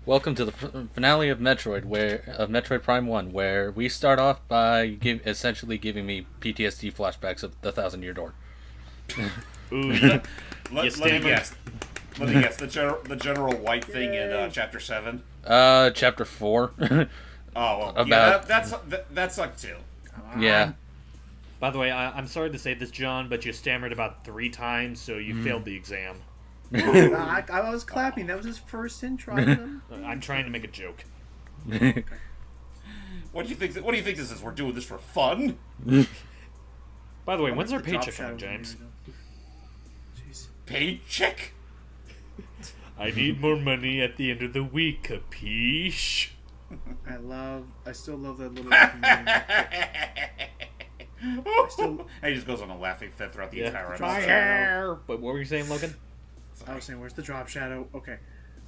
Welcome to the finale of Metroid Prime One, where we start off by essentially giving me PTSD flashbacks of the Thousand Year Door. Ooh, Let me stammered. guess. Let me guess. The general white thing in Chapter 7. Chapter 4. Oh, well, About- that sucked too. Yeah. By the way, I'm sorry to say this, John, but you stammered about 3 times, so you failed the exam. I was clapping. That was his first intro. I'm trying to make a joke. What do you think? What do you think this is? We're doing this for fun? By the way, when's our The drop paycheck shadow coming, James? Jeez. Paycheck? I need more money at the end of the week, capiche? I still love that little. He just goes on a laughing fit throughout the entire My episode. hair! But what were you saying, Logan? I was saying, where's the drop shadow? Okay.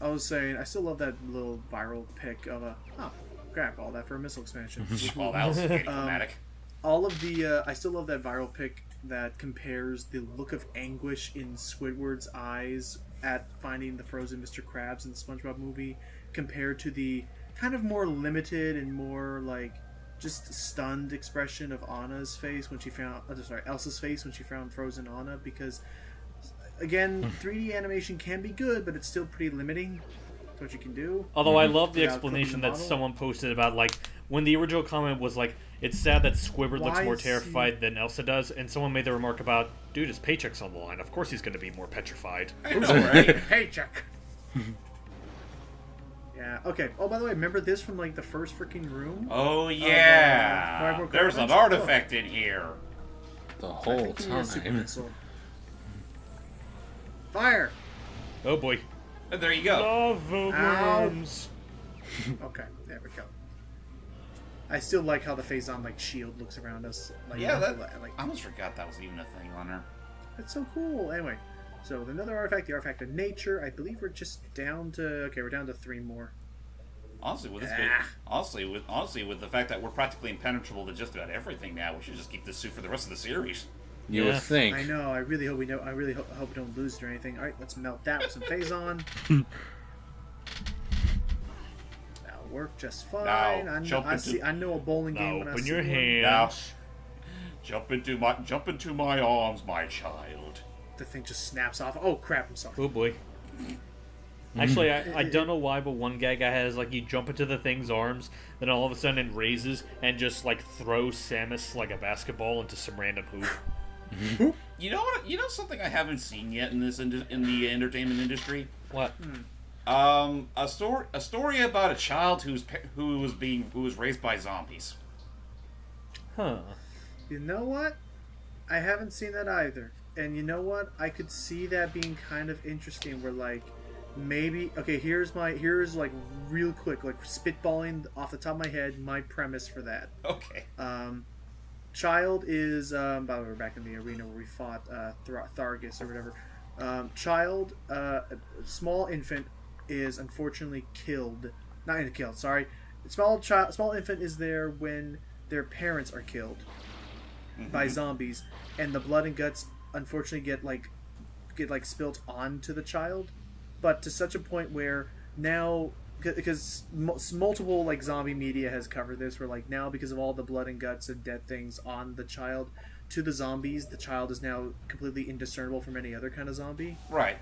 I was saying, I still love that little viral pic of crap, all that for a missile expansion. Oh, that was anticlimactic. All of the, I still love that viral pic that compares the look of anguish in Squidward's eyes at finding the frozen Mr. Krabs in the SpongeBob movie, compared to the kind of more limited and more like just stunned expression of Anna's face when she found, Elsa's face when she found frozen Anna, because again, 3D animation can be good, but it's still pretty limiting to what you can do. Although I love the Without explanation cooking the that model. someone posted about, like, when the original comment was like, it's sad that Squidward looks Why more is he- terrified than Elsa does, and someone made the remark about, dude, his paycheck's on the line. Of course he's going to be more petrified. I know, right? Paycheck. Yeah. Okay. Oh, by the way, remember this from like the first freaking room? Oh yeah. Cardboard There's an Cardboard? artifact in here. The I whole think he has super time. missile. Fire. Oh boy. And there you go. Lava Ow. worms. Okay. There we go. I still like how the phase-on like shield looks around us. Like, Yeah, like I almost forgot that was even a thing on her. it's so cool. Anyway, so another artifact, the artifact of nature. I believe we're just down to we're down to 3 more. Honestly, with this, Ah. honestly, with the fact that we're practically impenetrable to just about everything now, we should just keep this suit for the rest of the series. You Yeah. would think. I know. I really hope we know. I really hope we don't lose it or anything. All right, let's melt that with some phase-on. That'll work just fine. Now, I know, jump into- I know a bowling game Now when I open see your one. hands. Jump into my arms, my child. The thing just snaps off. Oh crap! I'm sorry. Oh boy. Actually, I don't know why, but one gag I had is like you jump into the thing's arms, then all of a sudden it raises and just like throws Samus like a basketball into some random hoop. You know what? You know something I haven't seen yet in in the entertainment industry. What? A story about a child who was raised by zombies. Huh. You know what? I haven't seen that either. And you know what? I could see that being kind of interesting. Where like maybe here's like real quick, like spitballing off the top of my head, my premise for that. Okay. Child is by the way, we're back in the arena where we fought Thargus or whatever. Child, a small infant is unfortunately killed. Not killed. Sorry, small infant is there when their parents are killed by zombies, and the blood and guts unfortunately get spilt onto the child, but to such a point where now, because multiple like zombie media has covered this, where like now because of all the blood and guts and dead things on the child to the zombies, the child is now completely indiscernible from any other kind of zombie. Right.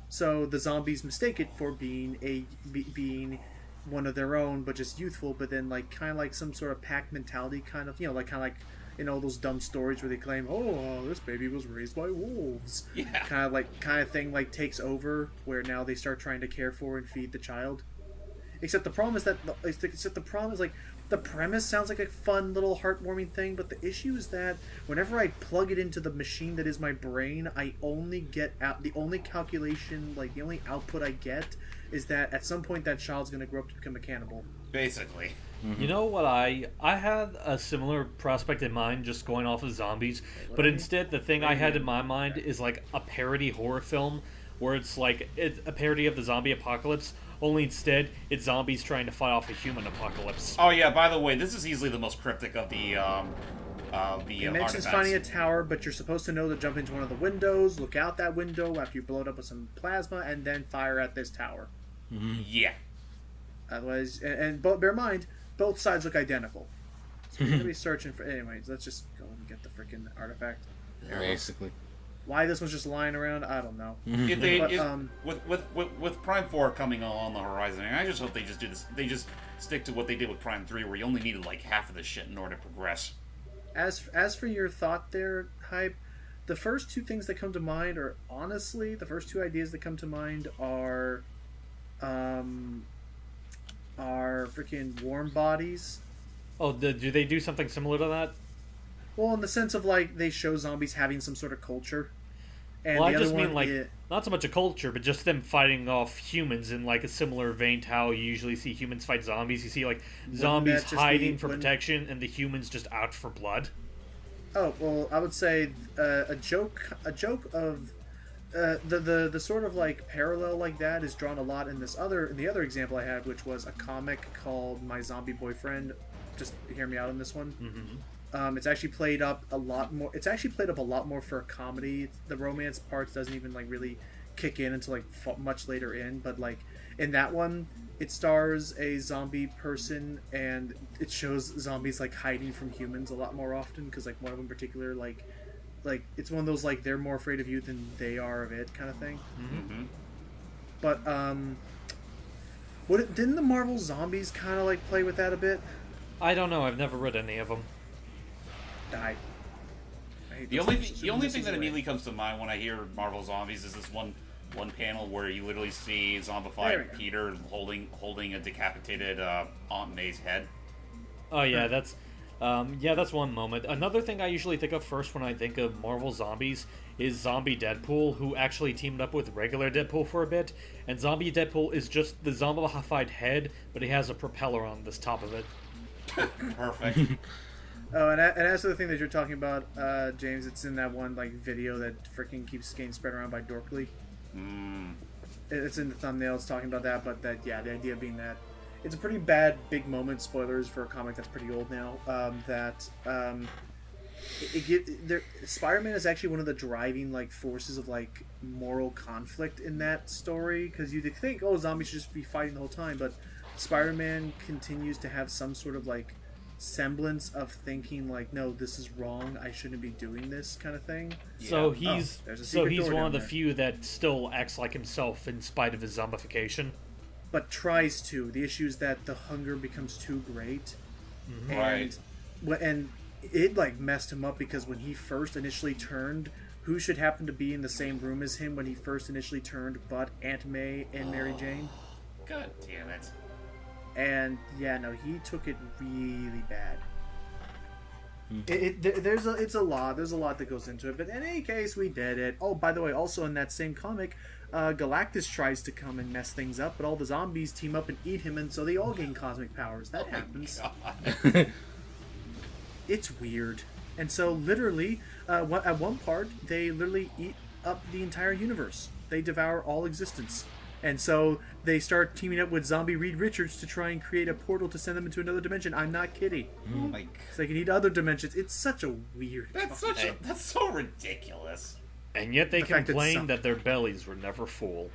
So the zombies mistake it for being being one of their own, but just youthful. But then like kind of like some sort of pack mentality, kind of those dumb stories where they claim, oh, this baby was raised by wolves. Yeah. Kind of thing like takes over, where now they start trying to care for and feed the child. Except the problem is like the premise sounds like a fun little heartwarming thing, but the issue is that whenever I plug it into the machine that is my brain, I only get out the only calculation, like the only output I get is that at some point that child's going to grow up to become a cannibal. Basically. You know what? I had a similar prospect in mind, just going off of zombies, but instead the thing I had in my mind is like a parody horror film where it's like it's a parody of the zombie apocalypse, only instead it's zombies trying to fight off a human apocalypse. Oh yeah. By the way, this is easily the most cryptic of the It mentions artifacts. finding a tower, but you're supposed to know to jump into one of the windows, look out that window after you blow it up with some plasma, and then fire at this tower. Yeah. Otherwise, but bear in mind, both sides look identical. So we're gonna be searching for. Anyways, let's just go and get the freaking artifact. Basically. Why this one's just lying around, I don't know. If they, But, with Prime 4 coming on the horizon, I just hope they just do this. They just stick to what they did with Prime 3, where you only needed like half of the shit in order to progress. As for your thought there, Hype, the first two things that come to mind are honestly the first two ideas that come to mind are freaking warm bodies. Oh, do they do something similar to that? Well, in the sense of like they show zombies having some sort of culture. And Well, the I just other mean one like not so much a culture, but just them fighting off humans in like a similar vein to how you usually see humans fight zombies. You see like zombies that just hiding be- for wouldn't- protection, and the humans just out for blood. Oh well, I would say a joke of the sort of like parallel like that is drawn a lot in the other example I had, which was a comic called My Zombie Boyfriend. Just hear me out on this one. Mm-hmm. It's actually played up a lot more. It's actually played up a lot more for a comedy. The romance parts doesn't even like really kick in until like much later in. But like in that one, it stars a zombie person, and it shows zombies like hiding from humans a lot more often. Because like one of them in particular, like it's one of those like they're more afraid of you than they are of it kind of thing. Mm-hmm. But didn't the Marvel zombies kind of like play with that a bit? I don't know. I've never read any of them. Die. The only thing that immediately comes to mind when I hear Marvel Zombies is this one panel where you literally see There we zombified go. Peter holding a decapitated Aunt May's head. Oh yeah, that's one moment. Another thing I usually think of first when I think of Marvel zombies is Zombie Deadpool, who actually teamed up with regular Deadpool for a bit. And Zombie Deadpool is just the zombified head, but he has a propeller on this top of it. Perfect. Oh, and as for the thing that you're talking about, James, it's in that one like video that freaking keeps getting spread around by Dorkly. It's in the thumbnail. It's talking about that, but the idea being that it's a pretty bad big moment. Spoilers for a comic that's pretty old now. Spider-Man is actually one of the driving like forces of like moral conflict in that story, because you'd think, oh, zombies should just be fighting the whole time, but Spider-Man continues to have some sort of like semblance of thinking like, no, this is wrong, I shouldn't be doing this kind of thing. So Yeah. there's a he's secret door one down of the there. few that still acts like himself in spite of his zombification. But tries to. The issue is that the hunger becomes too great. Right. And it like messed him up, because when he first initially turned, who should happen to be in the same room as him when he first initially turned but Aunt May and Mary Jane? God damn it. And yeah, no, he took it really bad. There's a lot that goes into it, but in any case, we did it. Oh, by the way, also in that same comic, Galactus tries to come and mess things up, but all the zombies team up and eat him, and so they all gain cosmic powers. That happens. God. It's weird. And so literally, at one part, they literally eat up the entire universe. They devour all existence. And so they start teaming up with zombie Reed Richards to try and create a portal to send them into another dimension. I'm not kidding. Oh my god. So they can eat other dimensions. It's such a weird. That's so ridiculous. And yet they The fact that complain that their bellies were never full.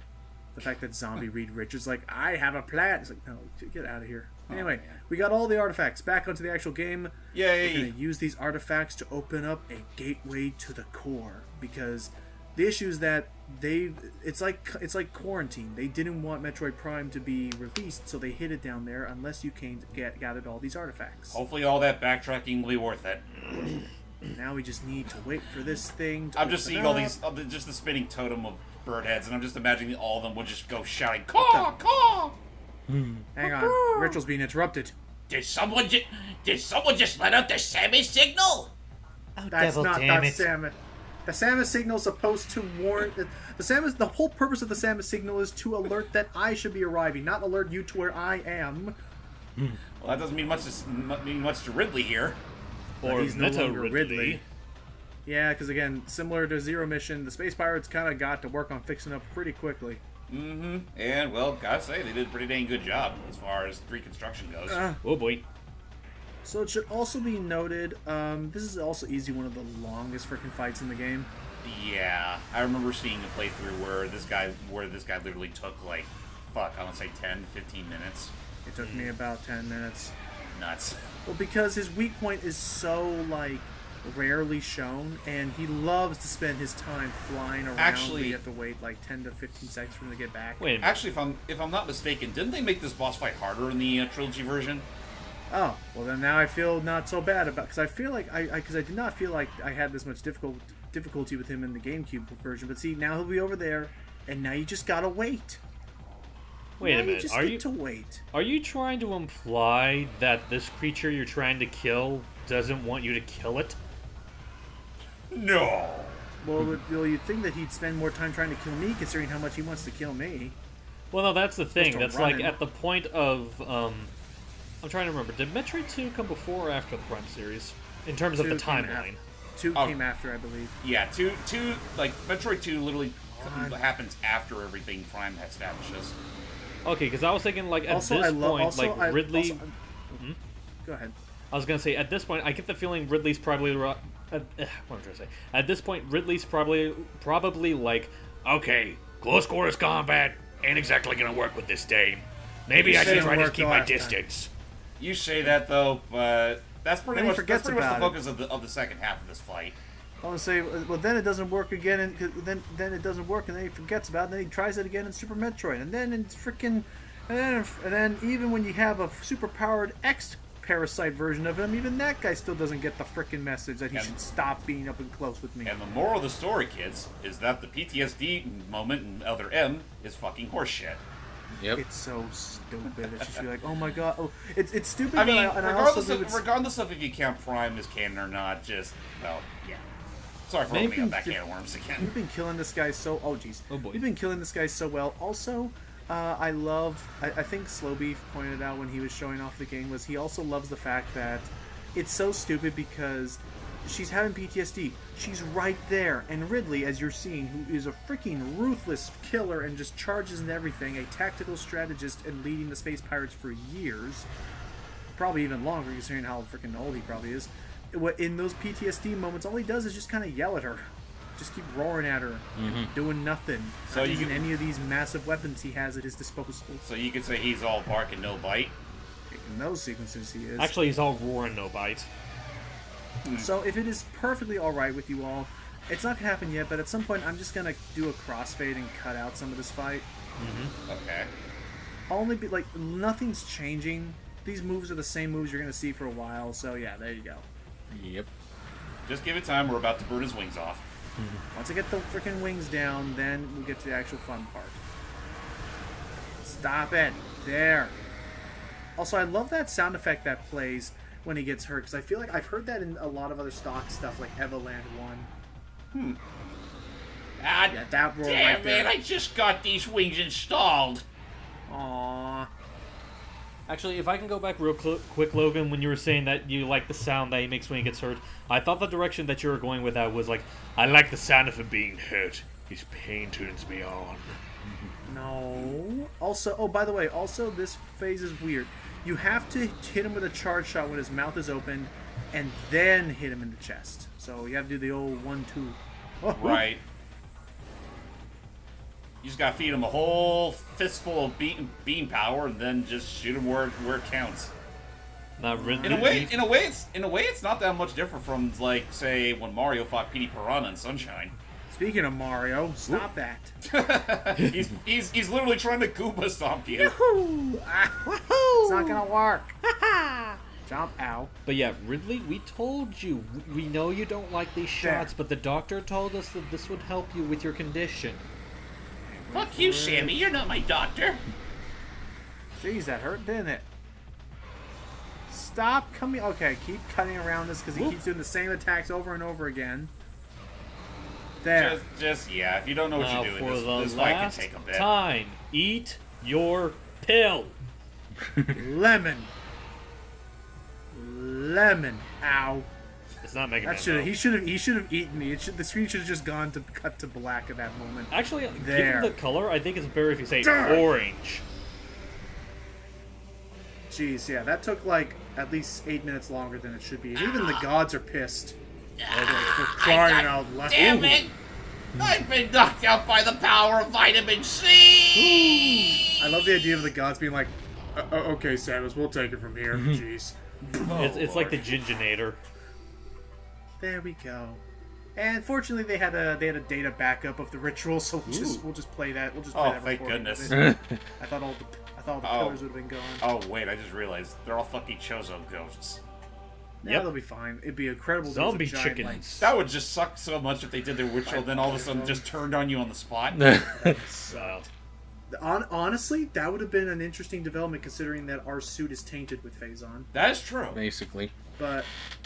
The fact that zombie Reed Richards like, I have a plan. It's like, no, get out of here. Anyway, man. we got all the artifacts. Back onto the actual game. Yay. We're gonna use these artifacts to open up a gateway to the core, because the issue is that it's like quarantine. They didn't want Metroid Prime to be released, so they hid it down there unless you gathered all these artifacts. Hopefully all that backtracking will be worth it. Now we just need to wait for this thing to I'm just open seeing all up. these, just the spinning totem of bird heads, and I'm just imagining all of them would just go shouting, caw, caw! Hang on, ritual's being interrupted. Did someone just let out the Sammy signal? Oh, That's not that Samus. The Samus signal is supposed to warn. The whole purpose of the Samus signal is to alert that I should be arriving, not alert you to where I am. Well, that doesn't mean much to Ridley here. Or He's no Meta longer Ridley. Ridley. Yeah, because again, similar to Zero Mission, the Space Pirates kind of got to work on fixing up pretty quickly. Mm-hmm. And, well, gotta say, they did a pretty dang good job as far as reconstruction goes. Oh boy. So it should also be noted, this is also easily one of the longest freaking fights in the game. Yeah, I remember seeing a playthrough where this guy literally took, like, I want to say 10, 15 minutes. It took me about 10 minutes. Nuts. Well, because his weak point is so, like, rarely shown, and he loves to spend his time flying around. Actually, you have to wait like 10 to 15 seconds for him to get back. Wait a minute. Actually, if I'm not mistaken, didn't they make this boss fight harder in the trilogy version? Oh, well then now I feel not so bad about, because I feel like because I did not feel like I had this much difficulty with him in the GameCube version. But see, now he'll be over there, and now you just gotta wait. Wait now a minute. You just Are get you to wait? Are you trying to imply that this creature you're trying to kill doesn't want you to kill it? No. Well, you'd think that he'd spend more time trying to kill me, considering how much he wants to kill me. Well, no, that's the thing. to That's run like him. at the point of I'm trying to remember. Did Metroid 2 come before or after the Prime series in terms of the 2 came timeline? 2 Oh. came after, I believe. Yeah, two like Metroid 2 literally happens after everything Prime establishes. Okay, because I was thinking like at Also, this I love. point, Also, like I, Ridley. also, Go ahead. I was gonna say at this point, I get the feeling Ridley's probably. What am I trying to say? At this point, Ridley's probably like, okay, close quarters combat ain't exactly gonna work with this game. Maybe I should try to keep my distance. You say that though, but that's pretty Then he much forgets the about it. focus of the second half of this fight. I want to say, well, then it doesn't work again, and then it doesn't work, and then he forgets about it, and then he tries it again in Super Metroid, and then in freaking, and then even when you have a super powered X Parasite version of him, even that guy still doesn't get the freaking message that he should stop being up and close with me. And the moral of the story, kids, is that the PTSD moment in Elder M is fucking horseshit. Yep. It's so stupid. It's just be like, oh my god, oh, it's stupid. I mean, and I also regardless of if you count Prime as canon or not, just, well, yeah. Sorry for opening up that can of worms again. You've been killing this guy so. Oh jeez. Oh, boy. You've been killing this guy so well. Also, I love. I think Slowbeef pointed out when he was showing off the game was he also loves the fact that it's so stupid because she's having PTSD. She's right there, and Ridley, as you're seeing, who is a freaking ruthless killer and just charges and everything, a tactical strategist and leading the space pirates for years, probably even longer considering how freaking old he probably is. In those PTSD moments, all he does is just kind of yell at her. Just keep roaring at her, doing nothing. So Not you using can- any of these massive weapons he has at his disposal. So you could say he's all bark and no bite. In those sequences, he is. Actually, he's all roar and no bite. So if it is perfectly alright with you all, it's not gonna happen yet, but at some point I'm just gonna do a crossfade and cut out some of this fight. Okay. Only be like nothing's changing. These moves are the same moves you're gonna see for a while. So yeah, there you go. Yep. Just give it time. We're about to burn his wings off. Once I get the freaking wings down, then we get to the actual fun part. Stop it. There. Also, I love that sound effect that plays when he gets hurt, because I feel like I've heard that in a lot of other stock stuff, like Evoland 1. Ah, Yeah, that roar damn right there. man! I just got these wings installed. Aww. Actually, if I can go back real quick, Logan, when you were saying that you like the sound that he makes when he gets hurt, I thought the direction that you were going with that was like, I like the sound of him being hurt. His pain turns me on. No. Also, oh, by the way, also this phase is weird. You have to hit him with a charge shot when his mouth is opened, and then hit him in the chest. So you have to do the old 1-2. Right. You just gotta feed him a whole fistful of bean power, and then just shoot him where it counts. Not really. In a way, it's not that much different from, like, say, when Mario fought Petey Piranha in Sunshine. Speaking of Mario, stop that. he's literally trying to Koopa stomp you. Woohoo! It's not gonna work. Jump, ow. But yeah, Ridley, we told you. We know you don't like these shots, but the doctor told us that this would help you with your condition. Fuck you, Sammy. You're not my doctor. Jeez, that hurt, didn't it? Stop coming. Okay, keep cutting around this because he keeps doing the same attacks over and over again. There. Yeah. If you don't know what Now, you're for doing, the this fight can last take a bit. time, eat your pill. Lemon. Lemon. Ow. It's not Mega Man. That should though. he should have eaten me. The screen should have just gone to cut to black at that moment. Actually, There. given the color, I think it's better if you say Darn. orange. Jeez, yeah, that took like at least 8 minutes longer than it should be. And even the gods are pissed. Like, for crying out loud. Damn Ooh. it! I've been knocked out by the power of vitamin C. I love the idea of the gods being like, Okay, Samus, we'll take it from here. Jeez. It's like the Ginginator. There we go. And fortunately, they had a data backup of the ritual, so we'll just play that. We'll just play that. Thank recording goodness. of it. I thought all the pillars would have been gone. Oh, wait, I just realized. They're all fucking Chozo ghosts. Yeah, they'll be fine. It'd be incredible. to use a Zombie giant, chickens. That would just suck so much if they did their ritual, then all of a sudden just turned on you on the spot. Honestly, that would have been an interesting development considering that our suit is tainted with Phazon. That is true. Basically. But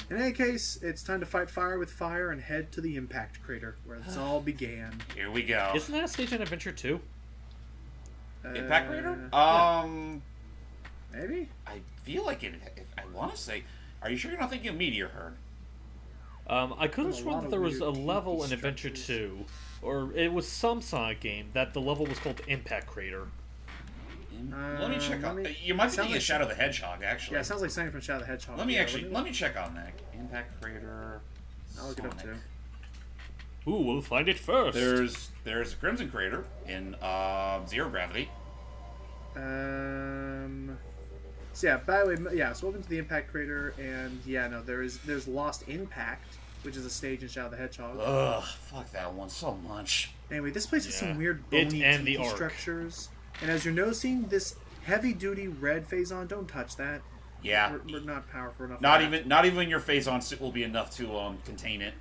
in any case, it's time to fight fire with fire and head to the impact crater where this all began. Here we go. Isn't that a stage in Adventure 2? Impact Crater? Maybe? I feel like it. I want to say. Are you sure you're not thinking of Meteor Herd? I could have A sworn lot that of there was weird a level in kinky Adventure structures. 2, or it was some Sonic game that the level was called Impact Crater. Let me check on. You might be thinking of Shadow the Hedgehog, actually. Yeah, it sounds like something from Shadow the Hedgehog. Let me check on that. Impact Crater. I'll look it up Sonic. too. Ooh, we'll find it first. There's a Crimson Crater in Zero Gravity. So yeah, by the way, yeah. So welcome to the Impact Crater, and yeah, no, there's Lost Impact, which is a stage in Shadow the Hedgehog. Ugh, fuck that one so much. Anyway, this place has Yeah. some weird It bony and the tiki arc. structures, and as you're noticing, this heavy-duty red Phazon, don't touch that. Yeah. We're not powerful enough. Not for that. even your Phazon suit will be enough to contain it.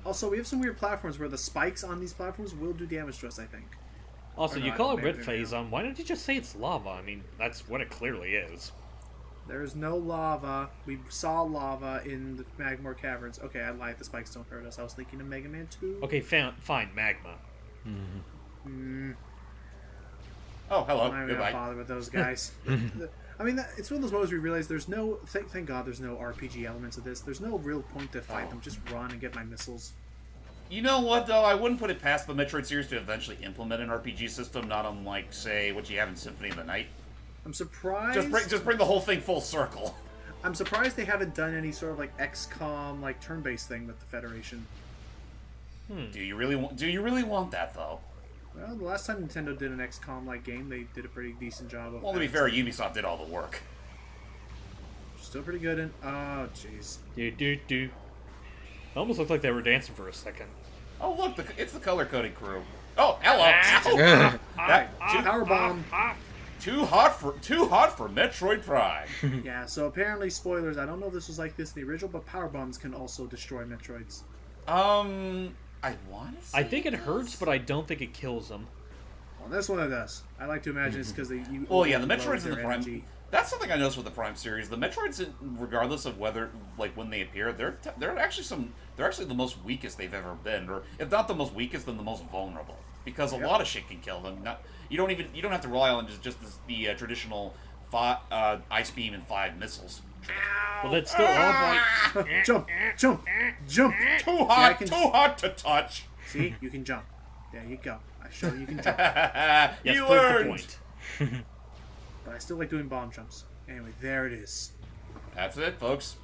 Also, we have some weird platforms where the spikes on these platforms will do damage to us, I think. Also, Or you not, call it maybe Red they do. Phazon, why don't you just say it's lava? I mean, that's what it clearly is. There's no lava. We saw lava in the Magmore Caverns. Okay, I lied. The spikes don't hurt us. I was thinking of Mega Man 2. Okay, fine, magma. Oh, hello. I'm not even Goodbye. gonna bother with those guys. I mean, it's one of those moments we realize there's no. Thank God there's no RPG elements of this. There's no real point to fight them. Just run and get my missiles. You know what, though? I wouldn't put it past the Metroid series to eventually implement an RPG system, not unlike, say, what you have in Symphony of the Night. I'm surprised. Just bring the whole thing full circle. I'm surprised they haven't done any sort of like XCOM like turn-based thing with the Federation. Do you really want that, though? Well, the last time Nintendo did an XCOM like game, they did a pretty decent job of. Well, to be fair, Ubisoft did all the work. Still pretty good in. Oh, jeez. Do. Almost looked like they were dancing for a second. Oh, look, it's the color-coded crew. Oh, hello. Power bomb. Too hot for Metroid Prime. Yeah. So apparently, spoilers. I don't know if this was like this in the original, but power bombs can also destroy Metroids. I want to. I think it hurts, but I don't think it kills them. Well, this one it does. I like to imagine it's because they. Well, yeah, the Metroids in their the Prime. energy. That's something I noticed with the Prime series. The Metroids, regardless of whether, like, when they appear, they're actually the most weakest they've ever been, or if not the most weakest, then the most vulnerable. Because a lot of shit can kill them. You don't have to rely on just the traditional ice beam and 5 missiles. Well, that's still all right. Jump! Too hot to touch. See, you can jump. There you go. I show you can jump. Yes, You prove the learned. point. But I still like doing bomb jumps. Anyway, there it is. That's it, folks.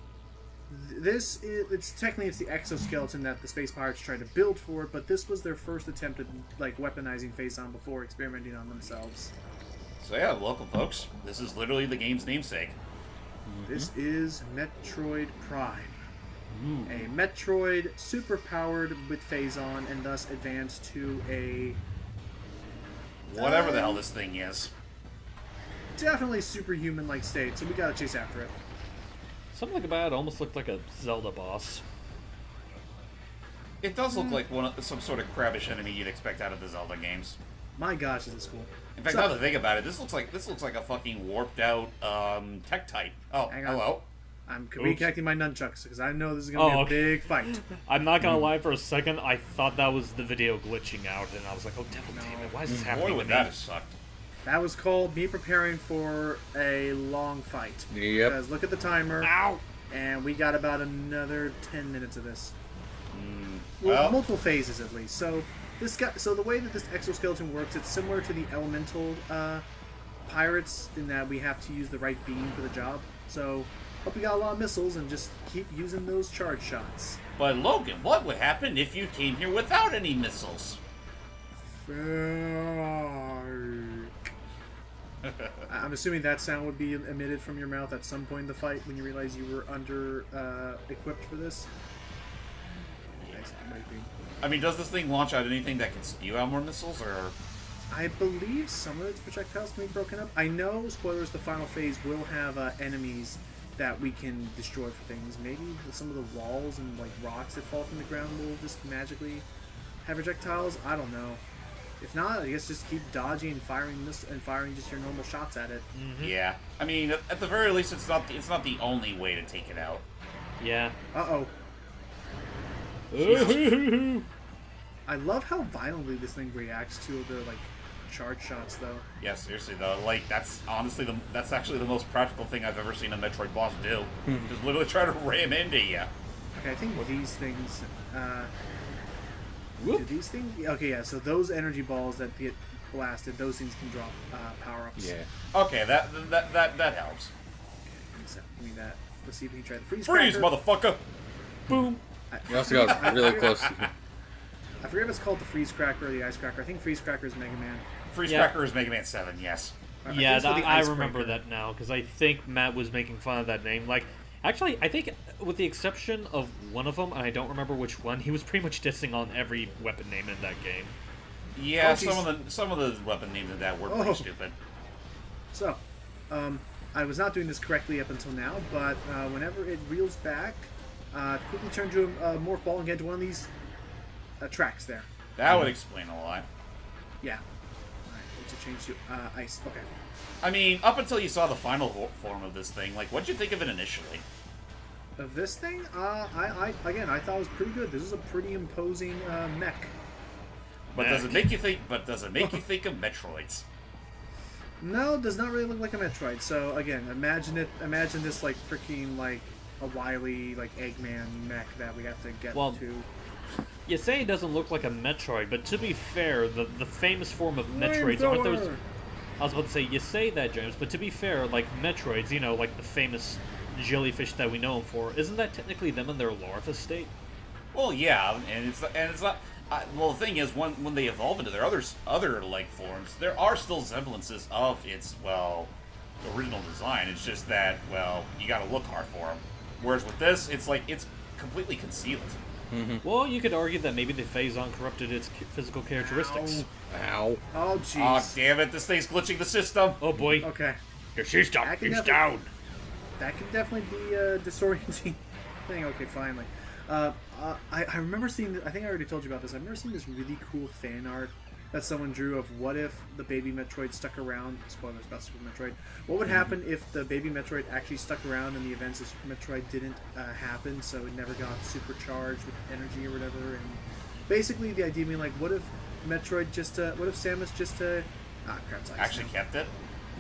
It's the exoskeleton that the space pirates tried to build for it, but this was their first attempt at like weaponizing Phazon before experimenting on themselves. So yeah, welcome, folks. This is literally the game's namesake. This is Metroid Prime. A Metroid superpowered with Phazon and thus advanced to a Whatever the hell this thing is. definitely superhuman-like state, so we gotta chase after it. Something about it almost looked like a Zelda boss. It does look like some sort of crabbish enemy you'd expect out of the Zelda games. My gosh, is this cool. In fact, now that I think about it, this looks like a fucking warped out tech type. Oh, Hang on. hello. I'm reconnecting my nunchucks because I know this is going to be a okay. big fight. I'm not gonna lie, for a second, I thought that was the video glitching out, and I was like, oh, devil damn it, why is this happening Boy, to would me? that have sucked. That was called me preparing for a long fight. Yep. Because look at the timer. Ow! And we got about another 10 minutes of this. Well- Multiple phases at least. So the way that this exoskeleton works, it's similar to the elemental pirates in that we have to use the right beam for the job. So hope we got a lot of missiles and just keep using those charge shots. But Logan, what would happen if you came here without any missiles? I'm assuming that sound would be emitted from your mouth at some point in the fight when you realize you were under equipped for this. Nice, it might be. I mean, does this thing launch out anything that can spew out more missiles, or? I believe some of its projectiles can be broken up. I know, spoilers, the final phase will have enemies that we can destroy for things. Maybe some of the walls and like rocks that fall from the ground will just magically have projectiles. I don't know. If not, I guess just keep dodging and firing this and firing just your normal shots at it. Mm-hmm. Yeah, I mean, at the very least, it's not the only way to take it out. Yeah. Uh-oh. I love how violently this thing reacts to the like charge shots, though. Yeah, seriously though, like that's actually the most practical thing I've ever seen a Metroid boss do. Just literally try to ram into you. Okay, I think these things. Do these things? Okay, yeah. So those energy balls that get blasted, those things can drop power-ups. Yeah. Okay, that helps. Give me that. Let's see if we can try the freeze. Freeze, cracker. motherfucker! Boom. You also got really close. I forget if it's called the freeze cracker or the ice cracker. I think freeze cracker is Mega Man. Freeze cracker is Mega Man 7. Yes. Yeah, I ice remember breaker. that now because I think Matt was making fun of that name. Like, actually, I think with the exception of one of them, and I don't remember which one, he was pretty much dissing on every weapon name in that game. Yeah, Oh, some of the weapon names in that were pretty stupid. So, I was not doing this correctly up until now, but whenever it reels back, quickly turn to a morph ball and get to one of these tracks there. That would explain a lot. Yeah. Alright, let's change to ice. Okay. I mean, up until you saw the final form of this thing, like, what'd you think of it initially? Of this thing, I thought it was pretty good. This is a pretty imposing mech. But does it make you think? But does it make you think of Metroids? No, it does not really look like a Metroid. So again, imagine this like freaking like a wily like Eggman mech that we have to get to. You say it doesn't look like a Metroid, but to be fair, the famous form of Metroids aren't those. I was about to say, you say that, James, but to be fair, like Metroids, you know, like the famous jellyfish that we know them for, isn't that technically them in their larva state? Well, yeah, and it's not. Well, the thing is, when they evolve into their other like forms, there are still semblances of its original design. It's just that you got to look hard for them. Whereas with this, it's like it's completely concealed. Well, you could argue that maybe the Phazon corrupted its physical characteristics. Ow. Oh Oh jeez. damn it! This thing's glitching the system. Oh boy. Okay. He's down. That can He's never- down. That could definitely be a disorienting thing. Okay, finally. I remember seeing. I think I already told you about this. I remember seeing this really cool fan art that someone drew of what if the baby Metroid stuck around. Spoilers about Super Metroid. What would happen if the baby Metroid actually stuck around and the events of Super Metroid didn't happen, so it never got supercharged with energy or whatever? And basically, the idea being like, what if Metroid just, what if Samus just, crap's ice Actually now. kept it.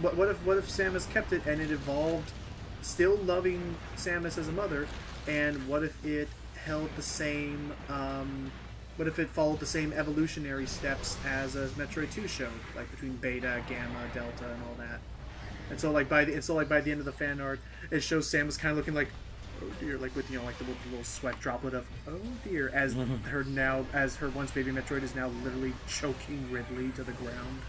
What if Samus kept it and it evolved, still loving Samus as a mother, and what if it held the same? What if it followed the same evolutionary steps as Metroid 2 showed, like between Beta, Gamma, Delta, and all that? And so, like by the end of the fan art, it shows Samus kind of looking like, oh dear, like with like the little sweat droplet of oh dear, as her once baby Metroid is now literally choking Ridley to the ground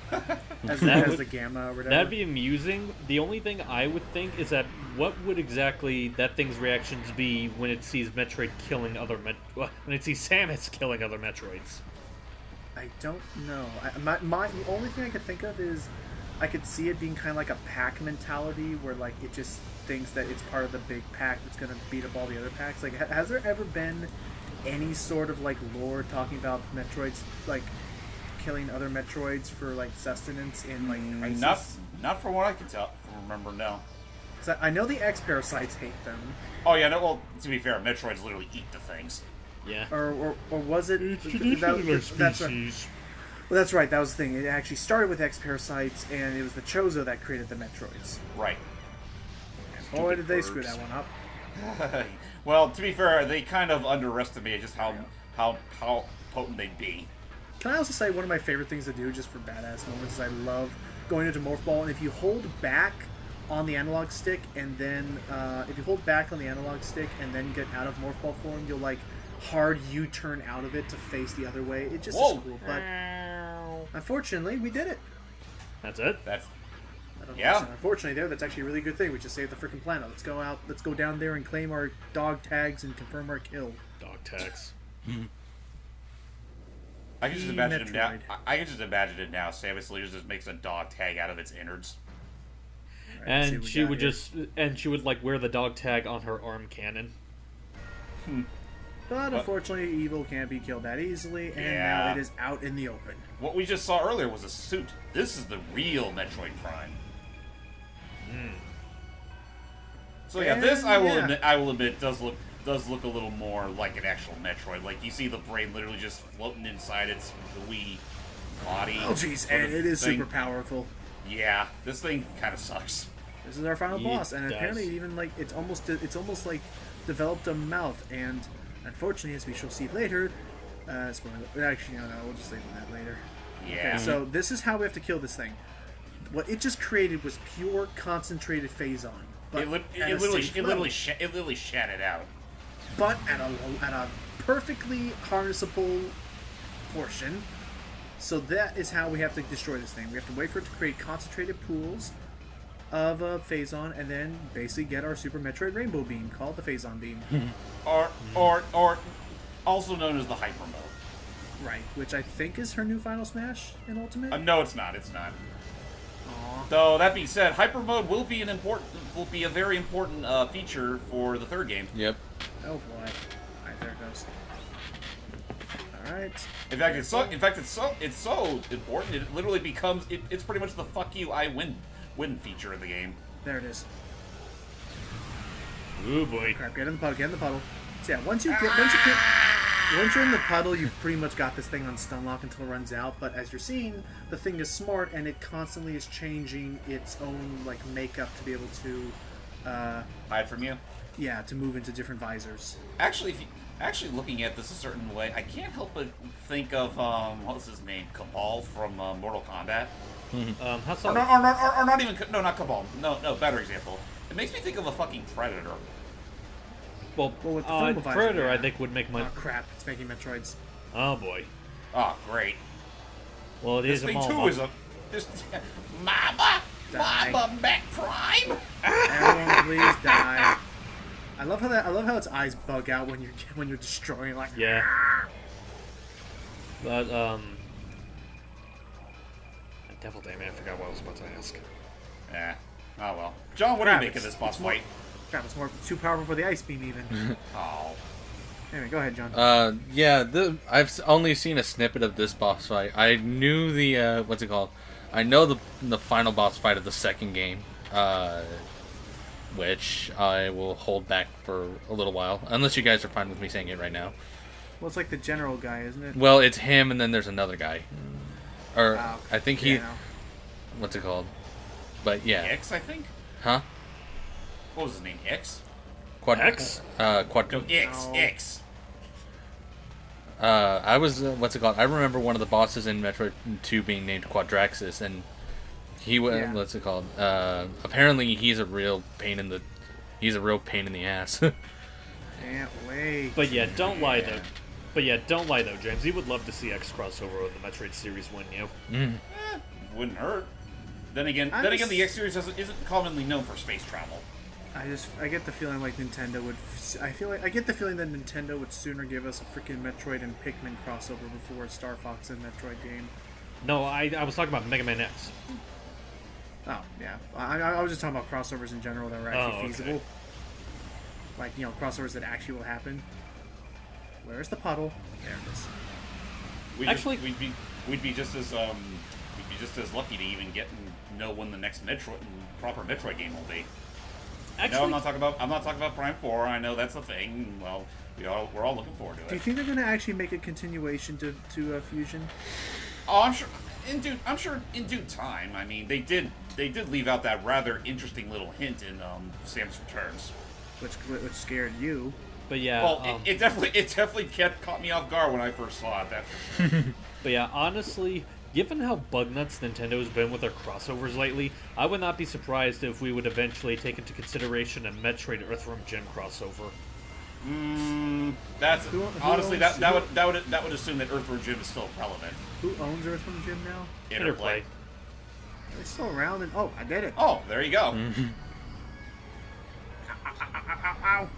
as the Gamma or whatever. That'd be amusing. The only thing I would think is that what would exactly that thing's reactions be when it sees Metroid killing when it sees Samus killing other Metroids? I don't know. The only thing I could think of is I could see it being kind of like a pack mentality where like it just thinks that it's part of the big pack that's going to beat up all the other packs. Like, has there ever been any sort of like lore talking about Metroids like killing other Metroids for like sustenance in like Crisis? Not from what I can tell. Remember, no. 'Cause I know the X parasites hate them. Oh yeah, no. Well, to be fair, Metroids literally eat the things. Yeah. Or was it? That's right. Well, that's right. That was the thing. It actually started with X parasites, and it was the Chozo that created the Metroids. Right. Boy, did they screw that one up. Well, to be fair, they kind of underestimated just how potent they'd be. Can I also say one of my favorite things to do just for badass moments is I love going into Morph Ball, and if you hold back on the analog stick and then get out of Morph Ball form, you'll like hard U-turn out of it to face the other way. It just is cool, but unfortunately we did it. That's it? That's I don't know. Yeah. So unfortunately, that's actually a really good thing. We just saved the freaking planet. Let's go out. Let's go down there and claim our dog tags and confirm our kill. Dog tags. I can just imagine it now. Metroid. I can just imagine it now. Samus Later just makes a dog tag out of its innards. All right, let's see And what we she got would here. she would like wear the dog tag on her arm cannon. But unfortunately, evil can't be killed that easily, and Yeah. now it is out in the open. What we just saw earlier was a suit. This is the real Metroid Prime. So yeah, And, this I yeah. will admit does look a little more like an actual Metroid. Like you see the brain literally just floating inside its wee body. Oh jeez, of and the it is thing. super powerful. Yeah, this thing kind of sucks. This is our final It boss, and does. apparently even like it's almost like developed a mouth, and unfortunately, as we shall see later, spoiler. Actually, no, we'll just leave that later. Yeah. Okay, so this is how we have to kill this thing. What it just created was pure concentrated phazon, but It at a safe level. literally shat it out. But at a perfectly harnessable portion. So that is how we have to destroy this thing. We have to wait for it to create concentrated pools of phazon, and then basically get our Super Metroid Rainbow Beam, called the Phazon Beam. Or also known as the Hyper Mode. Right, which I think is her new Final Smash in Ultimate. No, it's not. It's not. Aw. Though that being said, Hyper Mode will be a very important feature for the third game. Yep. Oh boy. Alright, there it goes. Alright. In fact, it's so important. It literally becomes it's pretty much the "fuck you, I win" feature of the game. There it is. Ooh boy. Crap, get in the puddle, get in the puddle. So yeah, once you're in the puddle, you've pretty much got this thing on stun lock until it runs out. But as you're seeing, the thing is smart, and it constantly is changing its own like makeup to be able to, Hide from you. yeah, to move into different visors. Actually, if you looking at this a certain way, I can't help but think of what was his name, Cabal from Mortal Kombat. How Or so? not even not Cabal. No, better example. It makes me think of a fucking Predator. Well, Well, with the thermal visor, Predator, I yeah. think would make my. Oh crap! It's making Metroids. Oh boy. Oh, great. Well, it This is a thing mall. too is a Mama Die. Met Prime. Everyone, please die. I love how its eyes bug out when you're destroying like. Yeah. But Devil Day, man, I forgot what I was about to ask. Yeah. Oh well. John, what do you Crap, make of this boss more- fight? Crap! It's too powerful for the ice beam even. Oh. Anyway, go ahead, John. Yeah, I've only seen a snippet of this boss fight. I knew the what's it called? I know the final boss fight of the second game, which I will hold back for a little while, unless you guys are fine with me saying it right now. Well, it's like the general guy, isn't it? Well, it's him, and then there's another guy, or Oh, I think he, yeah, no. what's it called? But yeah, X, I think. huh? What was his name? X. X? Quad. No, X. No. X. I was what's it called? I remember one of the bosses in Metroid 2 being named Quadraxis, and he was Yeah. what's it called? Apparently he's a real pain in the ass. Can't wait. But yeah, don't lie though, James. You would love to see X crossover with the Metroid series, wouldn't you? Wouldn't hurt. Then again, the X series isn't commonly known for space travel. I get the feeling like Nintendo would. I get the feeling that Nintendo would sooner give us a freaking Metroid and Pikmin crossover before a Star Fox and Metroid game. No, I was talking about Mega Man X. Oh yeah, I was just talking about crossovers in general that were actually okay. feasible. Like crossovers that actually will happen. Where's the puddle? There it is. Actually- We'd be just as lucky to even know when the next proper Metroid game will be. Actually, No, I'm not talking about Prime 4. I know that's the thing. Well, we're all looking forward to Do you it. think they're going to actually make a continuation to Fusion? Oh, I'm sure. In due time. I mean, they did leave out that rather interesting little hint in Samus Returns. Which scared you? but yeah, Well, it definitely caught me off guard when I first saw it. That's for sure. but yeah, honestly, given how bug nuts Nintendo's been with their crossovers lately, I would not be surprised if we would eventually take into consideration a Metroid Earthworm Jim crossover. That's Who honestly owns- that would assume that Earthworm Jim is still relevant. Who owns Earthworm Jim now? Interplay. It's still around, and oh, I did it. Oh, there you go. Ow.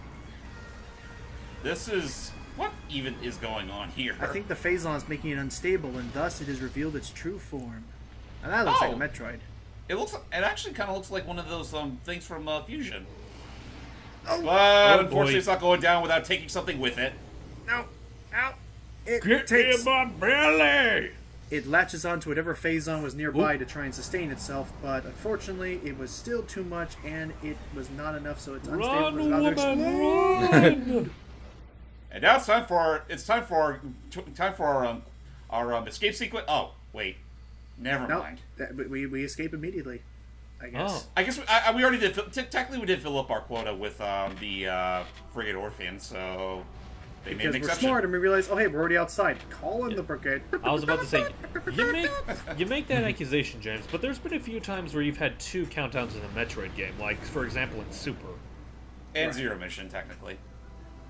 This is... What even is going on here? I think the phazon is making it unstable, and thus it has revealed its true form. And that looks like a Metroid. It actually kind of looks like one of those things from Fusion. Oh, But unfortunately, boy. it's not going down without taking something with it. no. Ow. It Get takes... in my belly! It latches onto whatever phazon was nearby to try and sustain itself, but unfortunately, it was still too much, and it was not enough, so it's unstable. Run, It's about to explode. woman, run! And now it's time for our escape sequence. Oh, wait. Never Nope. mind. We escape immediately, I guess. Oh. I guess we already did. Technically, we did fill up our quota with the Frigate Orphan, so they made Because an we're exception. smart and we realize, oh hey, we're already outside. Call in the brigade. I was about to say, you make that accusation, James, but there's been a few times where you've had 2 countdowns in a Metroid game, like, for example, in Super. And Zero Mission, technically.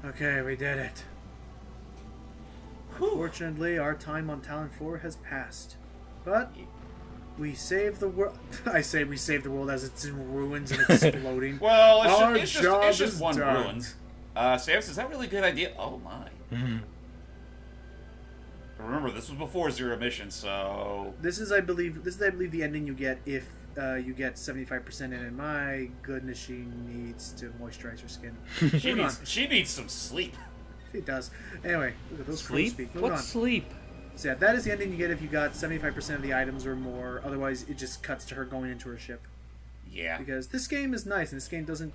Okay, we did it. Unfortunately, our time on Talon 4 has passed. But we saved the world. I say we saved the world as it's in ruins and exploding. Well, Our it's job just is one done. ruins. Sam's, is that really a good idea? Oh my. Remember, this was before Zero Mission, so... This is, I believe, the ending you get if you get 75% in. And my goodness, she needs to moisturize her skin. She needs some sleep. She does. Anyway, look at those crows Sleep? speak. Moving What's on. sleep? So yeah, that is the ending you get if you got 75% of the items or more. Otherwise, it just cuts to her going into her ship. Yeah. Because this game is nice, and this game doesn't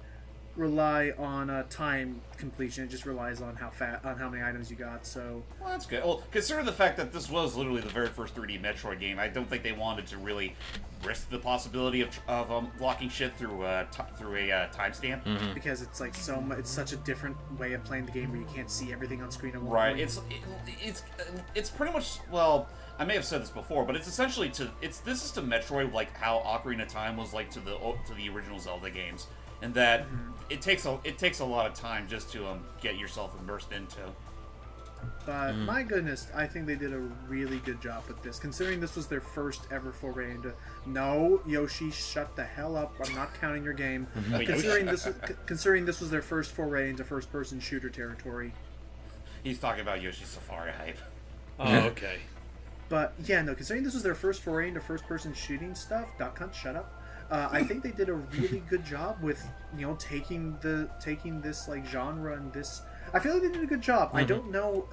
rely on time completion. It just relies on how many items you got. So Well, that's good. Well, consider the fact that this was literally the very first 3D Metroid game. I don't think they wanted to really risk the possibility of locking shit through a timestamp. because it's like it's such a different way of playing the game where you can't see everything on screen at one Right. point. It's pretty much, well, I may have said this before, but it's essentially this is to Metroid like how Ocarina of Time was like to the original Zelda games, and that it takes a lot of time just to get yourself immersed into. But my goodness, I think they did a really good job with this, considering this was their first ever foray into. No, Yoshi, shut the hell up! I'm not counting your game. Considering this was their first foray into first-person shooter territory. He's talking about Yoshi's Safari hype. Oh, okay. But yeah, no, considering this was their first foray into first-person shooting stuff, Duck Hunt, shut up. I think they did a really good job with taking this like genre and this. I feel like they did a good job. I don't know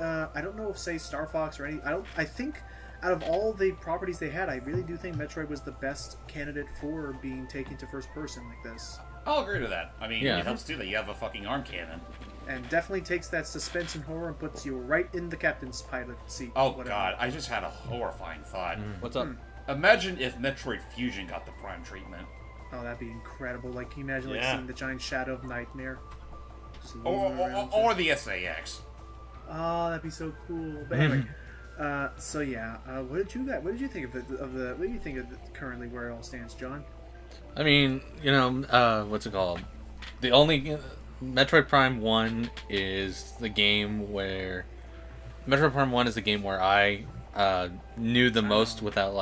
if say Star Fox or any. I think out of all the properties they had, I really do think Metroid was the best candidate for being taken to first person like this. I'll agree with that. I mean, Yeah. it helps too that you have a fucking arm cannon. And definitely takes that suspense and horror and puts you right in the captain's pilot seat. Oh whatever. god, I just had a horrifying thought. What's up? Imagine if Metroid Fusion got the Prime treatment. Oh, that'd be incredible. Like, can you imagine Yeah. seeing the giant shadow of Nightmare? Just Or, looming around. or the SAX. Oh, that'd be so cool. But anyway, so yeah, what did you think of the? What do you think of currently where it all stands, John? I mean, what's it called? The only Metroid Prime 1 is the game where I knew the most without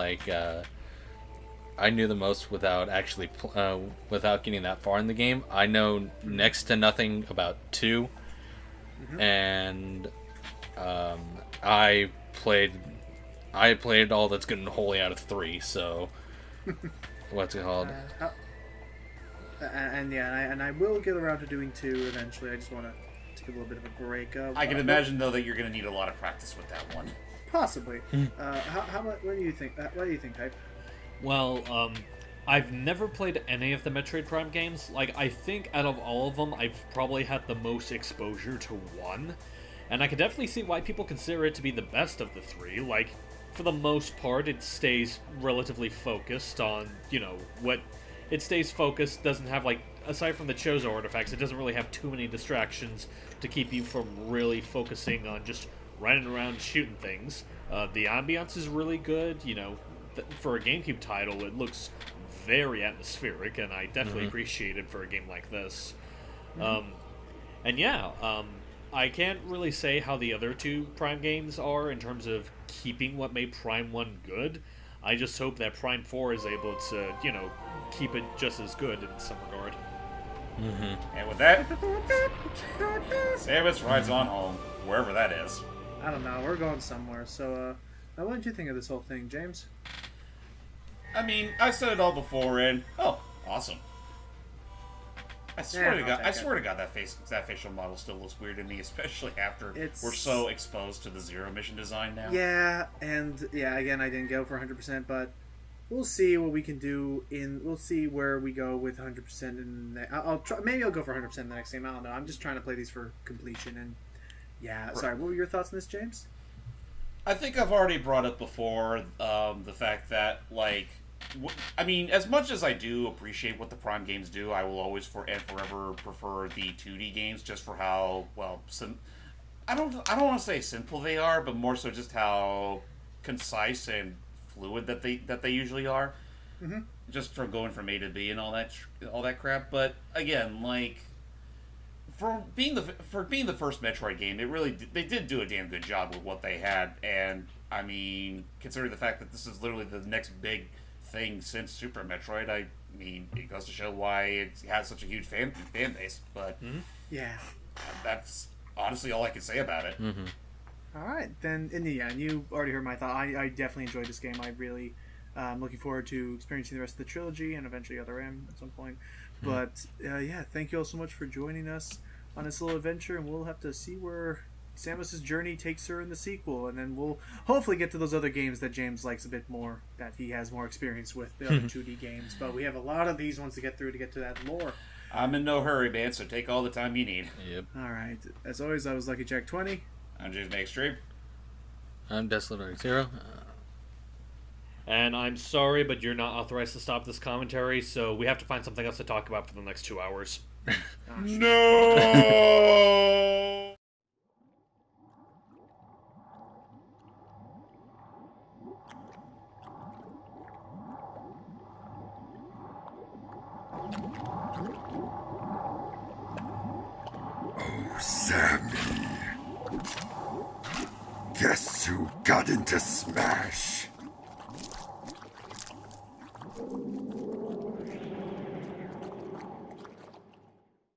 actually without getting that far in the game. I know next to nothing about 2, and I played all that's good and holy out of 3. So what's it called? And I will get around to doing 2 eventually. I just want to take a little bit of a break. I can imagine though that you're going to need a lot of practice with that one. Possibly. What do you think? What do you think, Hype? Well, I've never played any of the Metroid Prime games. Like, I think out of all of them, I've probably had the most exposure to 1. And I can definitely see why people consider it to be the best of the 3. Like, for the most part, it stays relatively focused on, what... It stays focused, doesn't have, aside from the Chozo artifacts, it doesn't really have too many distractions to keep you from really focusing on just running around shooting things. The ambiance is really good, for a GameCube title, it looks very atmospheric, and I definitely appreciate it for a game like this. I can't really say how the other 2 Prime games are in terms of keeping what made Prime 1 good. I just hope that Prime 4 is able to, keep it just as good in some regard. And with that, Samus rides on home, wherever that is. I don't know. We're going somewhere. So, now what did you think of this whole thing, James? I mean, I said it all before, and awesome. I swear to God, that facial model still looks weird to me, especially after we're so exposed to the zero mission design now. Yeah, and again, I didn't go for 100%, but we'll see what we can do. We'll see where we go with 100%. I'll try. Maybe I'll go for 100% in the next game. I don't know. I'm just trying to play these for completion. And sorry. What were your thoughts on this, James? I think I've already brought up before the fact that as much as I do appreciate what the Prime games do, I will always forever prefer the 2D games just for how I don't want to say simple they are, but more so just how concise and fluid that they usually are. Mm-hmm. Just from going from A to B and all that crap. But again, for being the first Metroid game, they did do a damn good job with what they had. And I mean, considering the fact that this is literally the next big thing since Super Metroid, I mean, it goes to show why it has such a huge fan base. But that's honestly all I can say about it. Mm-hmm. All right, then. In the end, you already heard my thought. I definitely enjoyed this game. I really looking forward to experiencing the rest of the trilogy and eventually Other M at some point. But thank you all so much for joining us on this little adventure, and we'll have to see where Samus's journey takes her in the sequel, and then we'll hopefully get to those other games that James likes a bit more, that he has more experience with, the other 2D games. But we have a lot of these ones to get through to get to that lore. I'm in no hurry, man, so take all the time you need. Yep. All right. As always, I was Lucky Jack 20. I'm James Extreme. I'm Desolate Zero. And I'm sorry, but you're not authorized to stop this commentary, so we have to find something else to talk about for the next 2 hours. No! Oh, Sammy. Guess who got into Smash?